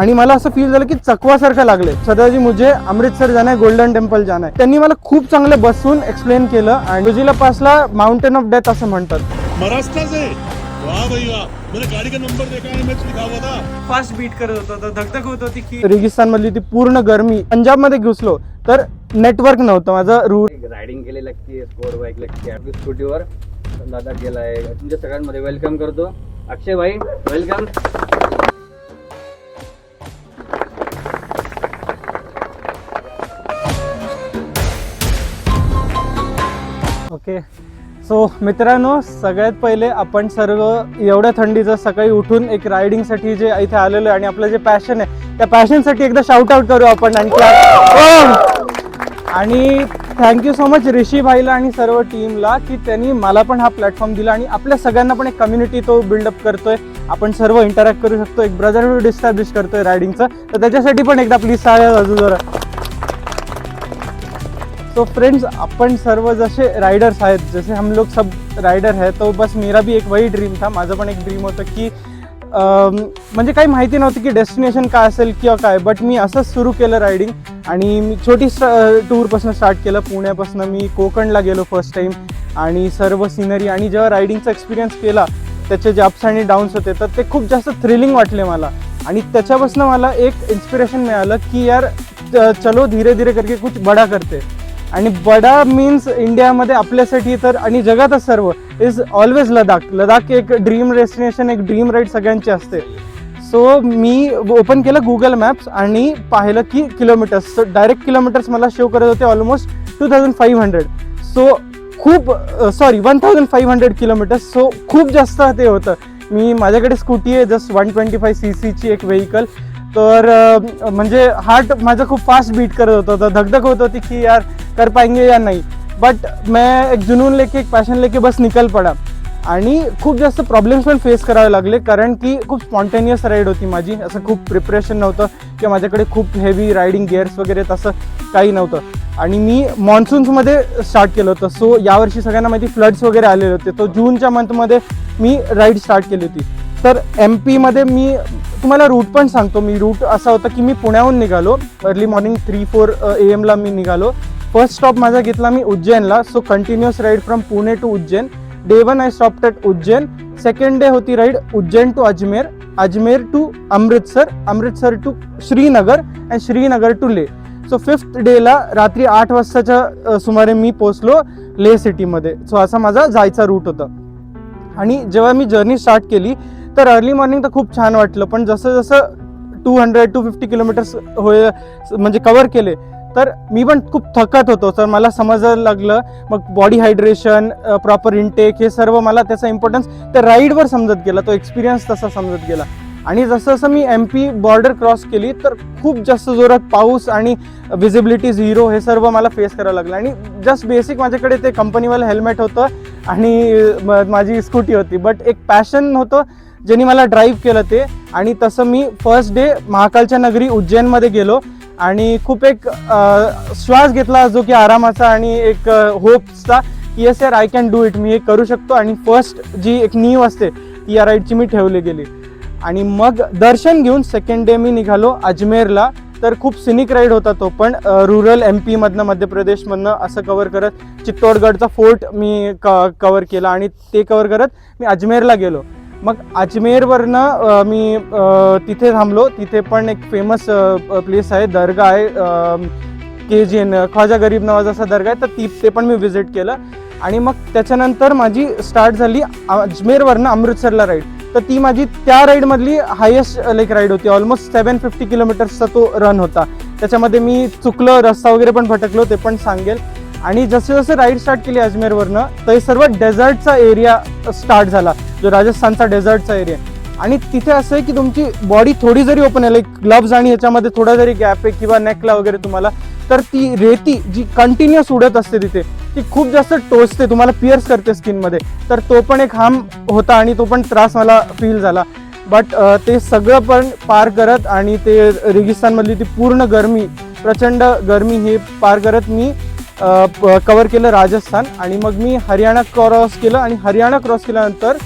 आणि मला असं फील झालं की चकवासारखं लागले. सदाजी मुझे अमृतसर जाना है, गोल्डन टेम्पल जाना है. त्यांनी मला खूप चांगले बसून एक्सप्लेन केलं. आणि जोजिला पासला माउंटेन ऑफ डेथ असं म्हणतात. महाराष्ट्र से वाह भाई वाह, मैंने गाड़ी का नंबर देखा है, मैच लिखा हुआ था. फास्ट बीट करत होता, धगधग होत होती की रेगिस्तान मधली ती पूर्ण गरमी. पंजाब मध्ये घुसलो तर नेटवर्क नव्हतं. माझं रूट रायडिंग केली लागते, स्पोर्ट बाईक लागते, आपली स्कूटीवर दादा गेलाय. तुमच्या सगळ्यांमध्ये वेलकम करतो. अक्षय भाई वेलकम. ओके. सो मित्रांनो, सगळ्यात पहिले आपण सर्व एवढ्या थंडीचं सकाळी उठून एक रायडिंगसाठी जे इथे आलेलो आहे आणि आपलं जे पॅशन आहे त्या पॅशनसाठी एकदा शाउट आउट करू आपण. आणि थँक्यू सो मच ऋषी भाईला आणि सर्व टीमला की त्यांनी मला पण हा प्लॅटफॉर्म दिला आणि आपल्या सगळ्यांना पण एक कम्युनिटी तो बिल्डअप करतोय. आपण सर्व इंटरॅक्ट करू शकतो, एक ब्रदरहूड इस्टॅब्लिश करतोय रायडिंगचं. तर त्याच्यासाठी पण एकदा प्लीज टाळ्या वाजू जरा. तो फ्रेंड्स, अपन सर्व जैसे राइडर्स आहेत, जैसे हम लोग सब राइडर है, तो बस मेरा भी एक वही ड्रीम था. माझं पण एक ड्रीम होतं की म्हणजे काही माहिती नव्हती की डेस्टिनेशन काय असेल किंवा काय, बट मी असंच सुरू केलं रायडिंग. आणि मी छोटी टूरपासून स्टार्ट केलं. पुण्यापासून मी कोकणला गेलो फर्स्ट टाईम आणि सर्व सिनरी. आणि जेव्हा रायडिंगचा एक्सपिरियन्स केला त्याचे जे अप्स आणि डाऊन्स होते तर ते खूप जास्त थ्रिलिंग वाटले मला. आणि त्याच्यापासून मला एक इन्स्पिरेशन मिळालं की यार चलो धीरे धीरे करके कुछ बडा करते. आणि बडा मीन्स इंडियामध्ये आपल्यासाठी तर आणि जगातच सर्व इज ऑलवेज लडाख. लडाख एक ड्रीम डेस्टिनेशन, एक ड्रीम राईड सगळ्यांची असते. सो मी ओपन केलं गुगल मॅप्स आणि पाहिलं की किलोमीटर्स. सो डायरेक्ट किलोमीटर्स मला शो करत होते ऑलमोस्ट 2500. सो खूप 1500 किलोमीटर्स. सो खूप जास्त ते होतं. माझ्याकडे स्कूटी आहे जस्ट 125 cc ची एक व्हेकल. तर म्हणजे हार्ट माझं खूप फास्ट बीट करत होतं, धगधग होत होती की यार कर पाएंगे या नहीं. बट मैं एक जुनून लेके, एक पॅशन लेके बस निकल पडा. आणि खूप जास्त प्रॉब्लेम्स पण फेस करावे लागले कारण की खूप स्पॉन्टेनियस राईड होती माझी. असं खूप प्रिपरेशन नव्हतं किंवा माझ्याकडे खूप हेवी रायडिंग गिअर्स वगैरे तसं काही नव्हतं. आणि मी मॉन्सून्समध्ये स्टार्ट केलं होतं. सो यावर्षी सगळ्यांना माहिती फ्लड्स वगैरे आलेले होते. तो जूनच्या मंथमध्ये मी राईड स्टार्ट केली होती. तर MP मी तुम्हाला रूट पण सांगतो. मी रूट असा होता की मी पुण्याहून निघालो अर्ली मॉर्निंग 3-4 AM ला मी निघालो. फर्स्ट स्टॉप माझा घेतला मी उज्जैनला. So continuous ride from Pune to Ujjain. Day 1 I stopped at Ujjain. Second day होती ride Ujjain to Ajmer, Ajmer to Amritsar, Amritsar to Srinagar and Srinagar to Leh. So 5th डेला रात्री 8 वाजताच्या सुमारे मी पोचलो ले सिटीमध्ये. सो असा माझा जायचा रूट होता. आणि जेव्हा मी जर्नी स्टार्ट केली तर अर्ली मॉर्निंग तर खूप छान वाटलं. पण जसं जसं 200-250 किलोमीटर्स म्हणजे कवर केले तर मी पण खूप थकत होतो. तर मला समजायला लागलं मग बॉडी हायड्रेशन, प्रॉपर इनटेक हे सर्व मला त्याचा इम्पॉर्टन्स त्या राईडवर समजत गेला. तो एक्सपिरियन्स तसा समजत गेला. आणि जसं जसं मी MP बॉर्डर क्रॉस केली तर खूप जास्त जोरात पाऊस आणि विजिबिलिटी झिरो हे सर्व मला फेस करावं लागलं. आणि जस्ट बेसिक माझ्याकडे ते कंपनीवालं हेल्मेट होतं आणि माझी स्कूटी होती. बट एक पॅशन होतं ज्यांनी मला ड्राईव्ह केलं ते. आणि तसं मी फर्स्ट डे महाकालच्या नगरी उज्जैनमध्ये गेलो आणि खूप एक श्वास घेतला जो की आरामाचा आणि एक होप्सचा की येस यार आय कॅन डू इट, मी हे करू शकतो. आणि फर्स्ट जी एक नीव असते ती या राईडची मी ठेवली गेली. आणि मग दर्शन घेऊन सेकंड डे मी निघालो अजमेरला. तर खूप सिनिक राईड होता तो पण. रुरल MP मधनं, मध्य प्रदेशमधनं असं कवर करत चित्तोडगडचा फोर्ट मी कवर केला. आणि ते कवर करत मी अजमेरला गेलो. मग अजमेरवरनं मी तिथे थांबलो. तिथे पण एक फेमस प्लेस आहे, दर्गा आहे, KGN ख्वाजा गरीब नवाज असा दर्गा आहे. तर ते पण मी व्हिजिट केलं. आणि मग त्याच्यानंतर माझी स्टार्ट झाली अजमेरवरनं अमृतसरला राईड. तर ती माझी त्या राईडमधली हायेस्ट राईड होती. ऑलमोस्ट 750 किलोमीटर्सचा तो रन होता. त्याच्यामध्ये मी चुकलो, रस्ता वगैरे पण भटकलो, ते पण सांगेल. आणि जसं जसं राईड स्टार्ट केली अजमेरवरनं तर सर्व डेझर्टचा एरिया स्टार्ट झाला, जो राजस्थानचा डेझर्टचा एरिया. आणि तिथे असं आहे की तुमची बॉडी थोडी जरी ओपन आहे, लाईक ग्लव्ज आणि याच्यामध्ये थोडा जरी गॅप आहे किंवा नेकला वगैरे तुम्हाला, तर ती रेती जी कंटिन्युअस उडत असते तिथे ती खूप जास्त टोचते, तुम्हाला पिअर्स करते स्किनमध्ये. तर तो पण एक हार्म होता आणि तो पण त्रास मला फील झाला. बट ते सगळं पण पार करत आणि ते रेगिस्तानमधली ती पूर्ण गरमी, प्रचंड गरमी हे पार करत मी कवर केलं राजस्थान. आणि मग मी हरियाणा क्रॉस केलं. आणि हरियाणा क्रॉस केल्यानंतर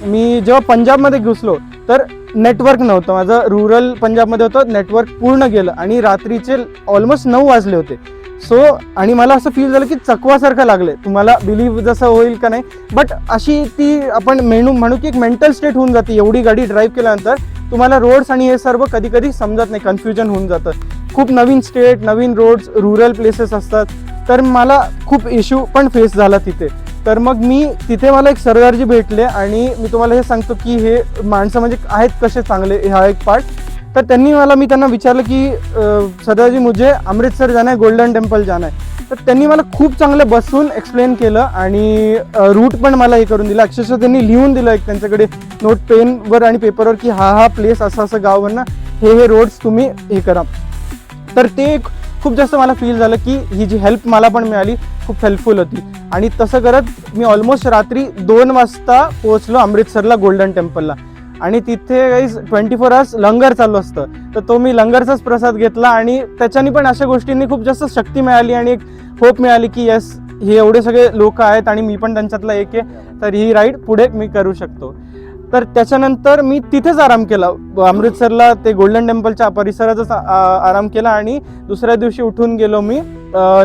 मी जेव्हा पंजाबमध्ये घुसलो तर नेटवर्क नव्हतं, माझं रुरल पंजाबमध्ये होतं, नेटवर्क पूर्ण गेलं आणि रात्रीचे ऑलमोस्ट 9 वाजले होते. सो आणि मला असं फील झालं की चकवासारखं लागलं. तुम्हाला बिलीव्ह जसं होईल का नाही, बट अशी ती आपण म्हणू की एक मेंटल स्टेट होऊन जाते. एवढी गाडी ड्राईव्ह केल्यानंतर तुम्हाला रोड्स आणि हे सर्व कधी कधी समजत नाही, कन्फ्युजन होऊन जातं. खूप नवीन स्टेट, नवीन रोड्स, रुरल प्लेसेस असतात. तर मला खूप इश्यू पण फेस झाला तिथे. तर मग मी तिथे मला एक सरदारजी भेटले आणि मी तुम्हाला हे सांगतो की हे माणसं म्हणजे आहेत कसे चांगले, हा एक पार्ट. तर मी त्यांना विचारलं की सरदारजी मुझे अमृतसर जाना है, गोल्डन टेम्पल जाना है. तर त्यांनी मला खूप चांगलं बसून एक्सप्लेन केलं आणि रूट पण मला हे करून दिला. अक्षरशः त्यांनी लिहून दिलं एक त्यांच्याकडे नोट पेनवर आणि पेपरवर की हा प्लेस असं गाव आहे ना, हे रोड्स तुम्ही हे करा. तर ते खूप जास्त मला फील झालं की ही जी हेल्प मला पण मिळाली खूप हेल्पफुल होती. आणि तसं करत मी ऑलमोस्ट रात्री 2 वाजता पोहोचलो अमृतसरला, गोल्डन टेम्पलला. आणि तिथे काही 24 आवर्स लंगर चालू असतं. तर तो मी लंगरचाच प्रसाद घेतला आणि त्याच्यानी पण अशा गोष्टींनी खूप जास्त शक्ती मिळाली आणि एक होप मिळाली की येस, हे एवढे सगळे लोक आहेत आणि मी पण त्यांच्यातला एक आहे, तर ही राईड पुढे मी करू शकतो. तर त्याच्यानंतर मी तिथेच आराम केला अमृतसरला, ते गोल्डन टेम्पलच्या परिसरातच आराम केला आणि दुसऱ्या दिवशी उठून गेलो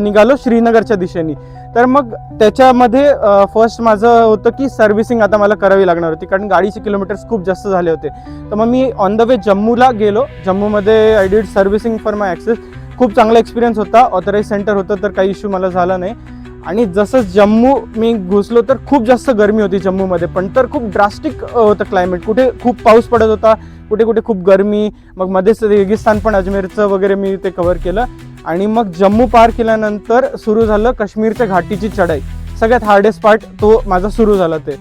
निघालो श्रीनगरच्या दिशेने. तर मग त्याच्यामध्ये फर्स्ट माझं होतं की सर्व्हिसिंग आता मला करावी लागणार होती, कारण गाडीचे किलोमीटर्स खूप जास्त झाले होते. तर मग मी ऑन द वे जम्मूला गेलो. जम्मूमध्ये I did servicing for my access. खूप चांगला एक्सपिरियन्स होता, ऑथराईज सेंटर होतं, तर काही इश्यू मला झाला नाही. आणि जसं जम्मू मी घुसलो तर खूप जास्त गरमी होती जम्मूमध्ये, पण तर खूप ड्रास्टिक होतं क्लायमेट. कुठे खूप पाऊस पडत होता, कुठे कुठे खूप गरमी. मग मध्येच रेगिस्तान पण, अजमेरचं वगैरे मी ते कव्हर केलं. आणि मग जम्मू पार केल्यानंतर सुरू झालं काश्मीरच्या घाटीची चढाई. सगळ्यात हार्डेस्ट पार्ट तो माझा सुरू झाला ते.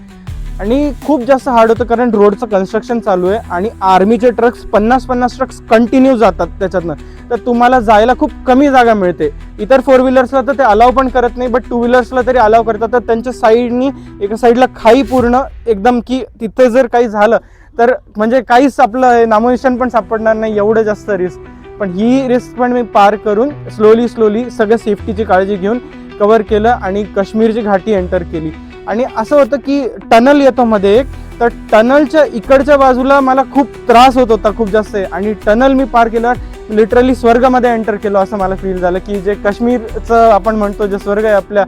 आणि खूप जास्त हार्ड होतं कारण रोडचं कन्स्ट्रक्शन चालू आहे आणि आर्मीचे ट्रक्स 50 ट्रक्स कंटिन्यू जातात त्याच्यातनं. तर तुम्हाला जायला खूप कमी जागा मिळते. इतर 4 व्हीलर्सला तर ते अलाव पण करत नाही, बट 2 व्हीलर्सला तरी अलाव करतात. तर त्यांच्या साईडनी एका साईडला खाई पूर्ण एकदम, की तिथे जर काही झालं तर म्हणजे काहीच आपलं नामोनिशान पण सापडणार नाही, एवढं जास्त रिस्क. पण ही रिस्क पण मी पार करून स्लोली सगळं सेफ्टीची काळजी घेऊन कव्हर केलं आणि काश्मीरची घाटी एंटर केली. आणि असं होतं की टनल येतो मध्ये एक, तर टनलच्या इकडच्या बाजूला मला खूप त्रास होत होता खूप जास्त. आणि टनल मी पार केल्यावर लिटरली स्वर्गामध्ये एंटर केलो असं मला फील झालं, की जे काश्मीरचं आपण म्हणतो जे स्वर्ग आहे आपल्या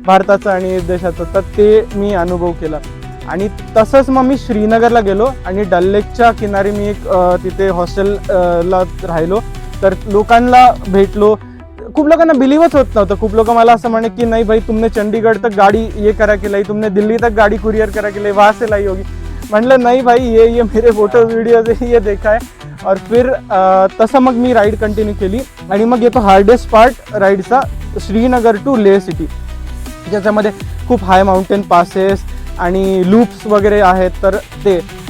भारताचं आणि देशाचं, तर ते मी अनुभव केला. आणि तसंच मग मी श्रीनगरला गेलो आणि डल लेकच्या किनारी मी एक तिथे हॉस्टेलला राहिलो. तर लोकांना भेटलो. खूप लोकांना बिलीवच होत नव्हतं. खूप लोक मला असं म्हणे की नाही भाई, तुमने चंडीगढ़ तक गाड़ी ये करा के लाई, तुमने दिल्ली तक गाड़ी कुरियर करा के लाई, वहाँ से लाई होगी. म्हणलं नाही भाई, ये मेरे फोटो वीडियोज ये देखा है. और फिर तसं मग मी राईड कंटिन्यू केली. आणि मग येतो हार्डेस्ट पार्ट राईडचा, श्रीनगर टू लेह सिटी, ज्याच्यामध्ये खूप हाय माउंटेन पासेस आणि लूप्स वगैरे आहेत.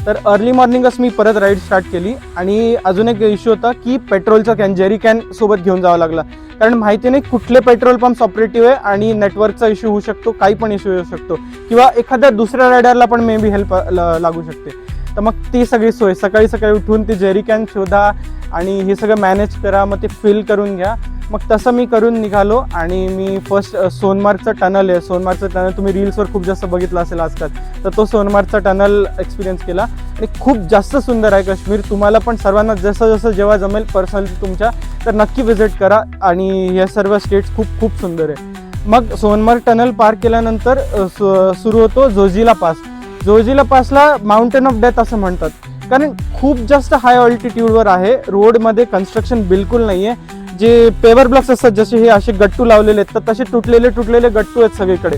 तर अर्ली मॉर्निंगच मी परत राईड स्टार्ट केली. आणि अजून एक इश्यू होता की पेट्रोलचा जेरी कॅन सोबत घेऊन जावं लागला, कारण माहिती नाही कुठले पेट्रोल पंप्स ऑपरेटिव्ह आहे आणि नेटवर्कचा इश्यू होऊ शकतो, काही पण इश्यू येऊ शकतो, किंवा एखाद्या दुसऱ्या रायडरला पण मे बी हेल्प लागू शकते. तर मग ती सगळी सोय, सकाळी उठून ती जेरी कॅन शोधा आणि हे सगळं मॅनेज करा, मग ते फिल करून घ्या. मग तसं मी करून निघालो. आणि मी फर्स्ट सोनमार्गचं टनल आहे, सोनमार्गचं टनल तुम्ही रील्सवर खूप जास्त बघितलं असेल आजकाल, तर तो सोनमार्गचा टनल एक्सपिरियन्स केला. आणि खूप जास्त सुंदर आहे काश्मीर. तुम्हाला पण सर्वांना जसं जेव्हा जमेल पर्सनली तुमच्या, तर नक्की व्हिजिट करा. आणि हे सर्व स्टेट्स खूप सुंदर आहे. मग सोनमार्ग टनल पार केल्यानंतर सुरू होतो जोजिला पास. जोजिला पासला माउंटेन ऑफ डेथ असं म्हणतात, कारण खूप जास्त हाय ऑल्टिट्यूडवर आहे. रोडमध्ये कन्स्ट्रक्शन बिलकुल नाही आहे. जे पेवर ब्लॉक्स असतात जसे हे असे गट्टू लावलेले आहेत, तर तसे तुटलेले गट्टू आहेत सगळीकडे.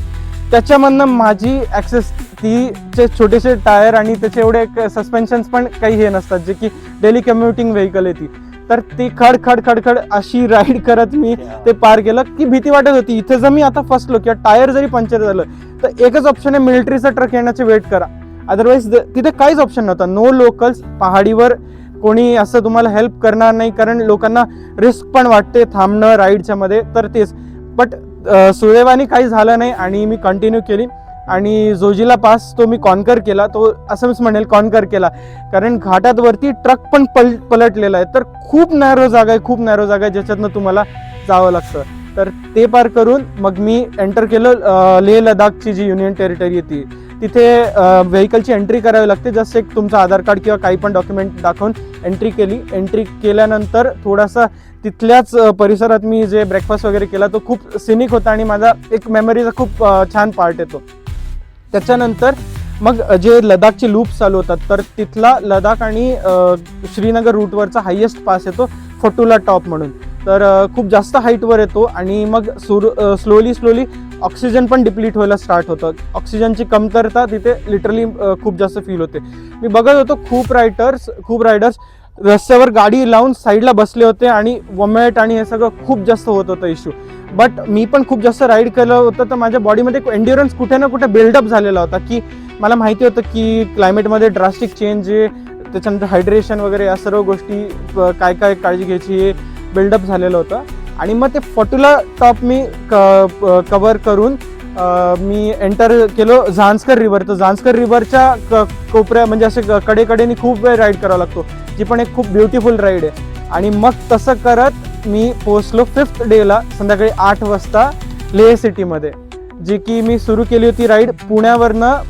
त्याच्यामधनं माझी ॲक्सेस, चे छोटेसे टायर आणि त्याचे एवढे सस्पेन्शन्स पण काही हे नसतात, जे की डेली कम्युटिंग व्हेकल आहे ती. तर ती खड अशी राईड करत मी ते पार केलं की भीती वाटत होती. इथे जर मी आता फसलो किंवा टायर जरी पंक्चर झालं तर एकच ऑप्शन आहे, मिलिटरीचा ट्रक येण्याचे वेट करा. अदरवाईज तिथे काहीच ऑप्शन नव्हता. नो लोकल्स, पहाडीवर कोणी असं तुम्हाला हेल्प करणार नाही, कारण लोकांना रिस्क पण वाटते थांबणं राईडच्या मध्ये. तर तेच, बट सुदैवाने काही झालं नाही आणि मी कंटिन्यू केली. आणि जोजिला पास तो मी कॉन्कर केला. तो असं मीच म्हणेल कॉन्कर केला, कारण घाटात वरती ट्रक पण पलटलेला आहे. तर खूप नॅरो जागा आहे ज्याच्यातनं तुम्हाला जावं लागतं. तर ते पार करून मग मी एंटर केलं लेह लडाखची जी युनियन टेरिटरी आहे ती. तिथे व्हेकलची एंट्री करावी लागते. जस्ट एक तुमचं आधार कार्ड किंवा काही पण डॉक्युमेंट दाखवून एंट्री केल्यानंतर थोडासा तिथल्याच परिसरात मी जे ब्रेकफास्ट वगैरे केला तो खूप सिनिक होता आणि माझा एक मेमरीचा खूप छान पार्ट येतो. त्याच्यानंतर मग जे लडाखचे लूप चालू होतात तर तिथला लडाख आणि श्रीनगर रूटवरचा हायेस्ट पास येतो फटुला टॉप म्हणून. तर खूप जास्त हाईटवर येतो आणि मग स्लोली ऑक्सिजन पण डिप्लीट व्हायला स्टार्ट होतं. ऑक्सिजनची कमतरता तिथे लिटरली खूप जास्त फील होते. मी बघत होतो खूप रायडर्स रस्त्यावर गाडी लावून साईडला बसले होते आणि वॉमिट आणि हे सगळं खूप जास्त होत होतं इश्यू. बट मी पण खूप जास्त राईड केलं होतं तर माझ्या बॉडीमध्ये एन्ड्युरन्स कुठे ना कुठे बिल्डअप झालेला होता की मला माहिती होतं की क्लायमेटमध्ये ड्रास्टिक चेंज आहे, त्याच्यानंतर हायड्रेशन वगैरे या सर्व गोष्टी काय काय काळजी घ्यायची हे बिल्डअप झालेलं होतं. आणि मग ते फटुला टॉप मी कवर करून मी एंटर केलो झांस्कर रिव्हर. तर झांस्कर रिव्हरच्या कोपऱ्या म्हणजे असे कडेकडेने खूप वेळ राईड करावा लागतो, जी पण एक खूप ब्युटिफुल राईड आहे. आणि मग तसं करत मी पोहोचलो 5th डेला संध्याकाळी 8 वाजता लेह सिटीमध्ये, जी की मी सुरू केली होती राईड पुण्यावरनं.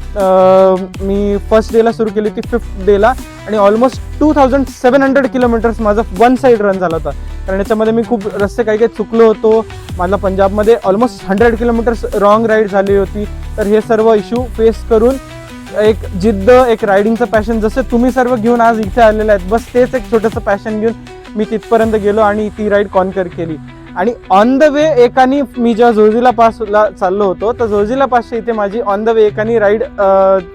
मी फर्स्ट डेला सुरू केली होती 5th डेला आणि ऑलमोस्ट 2700 किलोमीटर्स माझा वन साईड रन झाला होता. कारण याच्यामध्ये मी खूप रस्ते काही चुकलो होतो. मला पंजाबमध्ये ऑलमोस्ट 100 किलोमीटर्स रॉंग राईड झाली होती. तर हे सर्व इश्यू फेस करून एक जिद्द, एक रायडिंगचं पॅशन जसं तुम्ही सर्व घेऊन आज इथे आलेले आहेत, बस तेच एक छोटंसं पॅशन घेऊन मी तिथपर्यंत गेलो आणि ती राईड कॉन्कर केली. आणि ऑन द वे एकानी मी जेव्हा जोजिला पासला चाललो होतो तर जोजिला पासच्या इथे माझी ऑन द वे एकानी राईड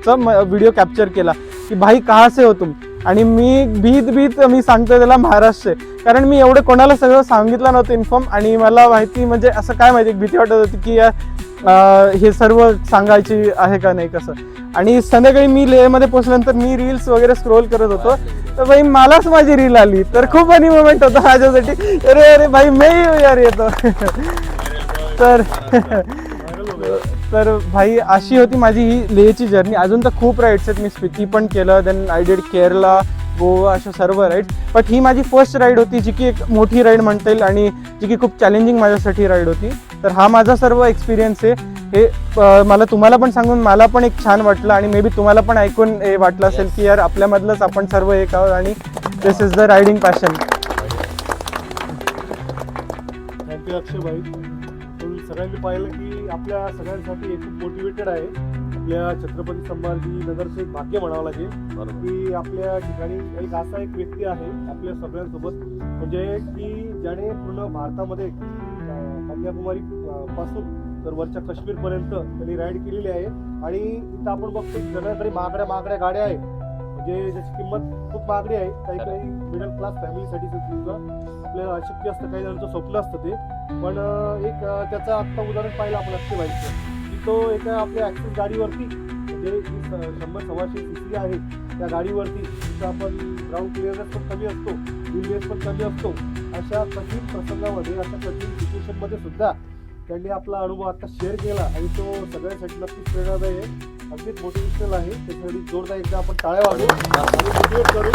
चा व्हिडिओ कॅप्चर केला की भाई कहाँ से हो तुम. आणि मी भीत मी सांगतोय त्याला महाराष्ट्र, कारण मी एवढं कोणाला सगळं सांगितलं नव्हतं इन्फॉर्म. आणि मला माहिती म्हणजे असं काय माहिती भीती वाटत होती की हे सर्व सांगायची आहे का नाही कसं. आणि संध्याकाळी मी लेहमध्ये पोहोचल्यानंतर मी रील्स वगैरे स्क्रोल करत होतो तर भाई मलाच माझी रील आली. तर खूप फनी मोमेंट होता माझ्यासाठी. अरे भाई मी यार येतो. तर भाई अशी होती माझी ही लेहची जर्नी. अजून तर खूप राईड्स आहेत. मी स्पिती पण केलं, then I did Kerala, Goa, अशा सर्व राईड. बट ही माझी फर्स्ट राईड होती जी की एक मोठी राईड म्हणता येईल आणि जी की खूप चॅलेंजिंग माझ्यासाठी राईड होती. तर हा माझा सर्व एक्सपिरियन्स आहे. हे मला तुम्हाला पण सांगून मला पण एक छान वाटलं आणि मे बी तुम्हाला पण ऐकून हे वाटलं असेल की यार आपल्यामधलंच आपण सर्व एक आहोत आणि this is the riding passion. Thank you Akshay भाई. तुम्ही सगळ्यांनी पाहिलं की आपल्या सगळ्यांसाठी हे खूप मोटिवेटेड आहे. आपल्या छत्रपती संभाजीनगरचं एक भाग्य म्हणावं लागेल की आपल्या ठिकाणी एक असा एक व्यक्ती आहे आपल्या सगळ्यांसोबत, म्हणजे की ज्याने पूर्ण भारतामध्ये कन्याकुमारी पासून तर वरच्या काश्मीरपर्यंत त्यांनी राईड केलेली आहे. आणि इथं आपण बघतो की सगळ्यांकडे महागड्या गाड्या आहेत, म्हणजे ज्याची किंमत खूप महागडी आहे. काही मिडल क्लास फॅमिलीसाठी सुद्धा आपल्याला अशक्य असतं, काही जणांचं स्वप्न असतं ते. पण एक त्याचं आत्ता उदाहरण पाहिलं आपण अक्षय भाईचं की तो एका आपल्या ॲक्सिस गाडीवरती, म्हणजे 100-125 cc आहे त्या गाडीवरती, तिथं आपण ग्राउंड क्लिअरनेस पण कमी असतो, व्हील पण कमी असतो. अशा कठीण प्रसंगामध्ये, अशा कठीण सिच्युएशनमध्ये सुद्धा त्यांनी आपला अनुभव आता शेअर केला आणि तो सगळ्यांसाठी नक्कीच प्रेरणादायी आहे, अगदीच मोटिवेशनल आहे. त्याच्यासाठी जोरदार एकदा आपण टाळ्या वाजवू आणि मोटिवेट करू.